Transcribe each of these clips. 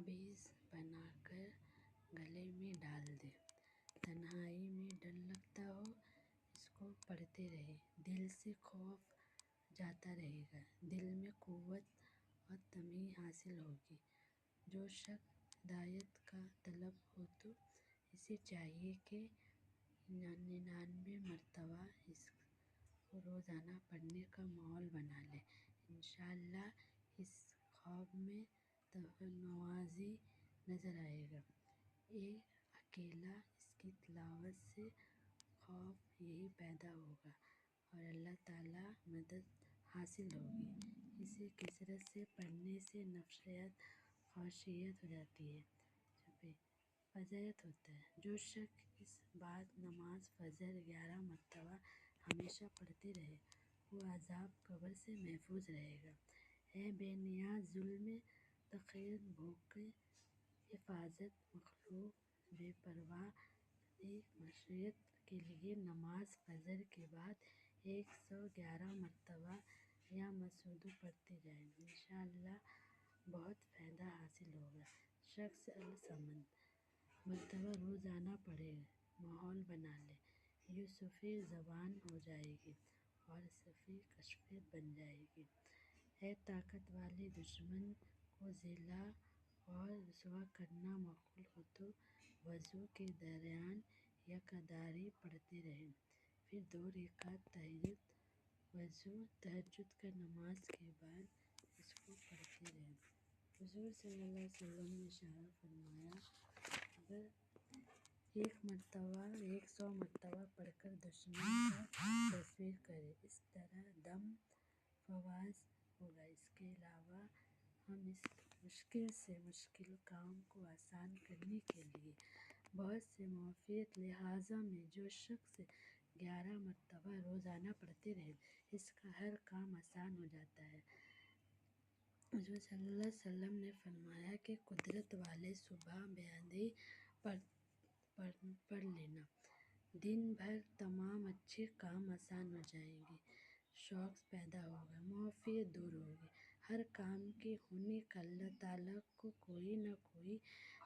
ताबीज़ बना कर गले में डाल दे। तन्हाई में डर लगता हो, इसको पढ़ते रहे। दिल से खौफ जाता रहेगा, दिल में कुव्वत और तमीज़ हासिल होगी। जो शख्स हिदायत का तलब हो तो इसे चाहिए कि 99 मरतबा इसको रोज़ाना पढ़ने का माहौल बना ले। इंशाअल्लाह इस ख्वाब में नवाज़ी नज़र आएगा। एक अकेला इसकी तिलावत से खौफ यही पैदा होगा और अल्लाह ताला मदद हासिल होगी। इसे कसरत से पढ़ने से नफ़सियत ख़ाशियत हो जाती है, फज़ायत होता है। जो शख्स इस बाद नमाज फ़जर 11 मरतबा हमेशा पढ़ते रहे, वो अज़ाब कब्र से महफूज रहेगा। है बेनियाज़ ज़ुल्म तक़ीद भूखे हिफाज़त मखलूक बेपरवाह मशरियत के लिए नमाज फ़जर के बाद 111 मरतबा या मसूदो पढ़ते जाएं। इंशाअल्लाह बहुत फ़ायदा हासिल होगा। शख्स अल-समद मरतबा रोज़ाना पढ़े, माहौल बना ले, यूसुफ़ी ज़बान हो जाएगी और सफ़ी कशफ़ियत बन जाएगी। है ताकत वाले दुश्मन को ज़िला और रुसवा करना माकूल हो तो वज़ू के दौरान यकदारी पढ़ते रहें, फिर 2 रकात तहज्जुद का नमाज के बाद इसको पढ़ते रहें। हुज़ूर सल्लल्लाहु अलैहि वसल्लम ने इरशाद फरमाया, अगर 100 मरतबा पढ़कर दुश्मन का तस्वीर करे, इस तरह दम फवाज होगा। इसके अलावा हम इस मुश्किल से मुश्किल काम को आसान करने के लिए बहुत से मुआफ़ियत लिहाज़ा में जो शख्स 11 मरतबा रोज़ाना पढ़ते रहे, इसका हर काम आसान हो जाता है। हुज़ूर सल्लल्लाहु अलैहि वसल्लम ने फरमाया कि कुदरत वाले सुबह बेअदबी पढ़ लेना, दिन भर तमाम अच्छे काम आसान हो जाएंगे, शौक़ पैदा होगा, मुआफ़ियत दूर होगी। हर काम के होने का अल्लाह ताला को कोई न कोई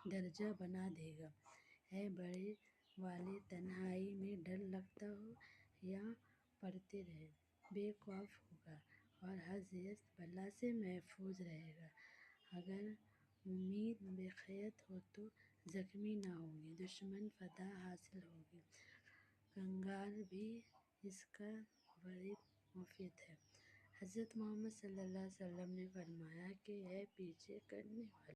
दर्जा बना देगा। है बड़े वाले तन्हाई में डर लगता हो या पढ़ते रहे, बेखौफ होगा और हर ज़िय्क़त बला से महफूज रहेगा। अगर उम्मीद बेखैर हो तो ज़ख्मी न होगी, दुश्मन फ़तह हासिल होगी। कंगाल भी इसका बड़ी मुफ़ीद है। हज़रत मोहम्मद सल्लल्लाहु अलैहि वसल्लम ने फरमाया कि है पीछे करने वाले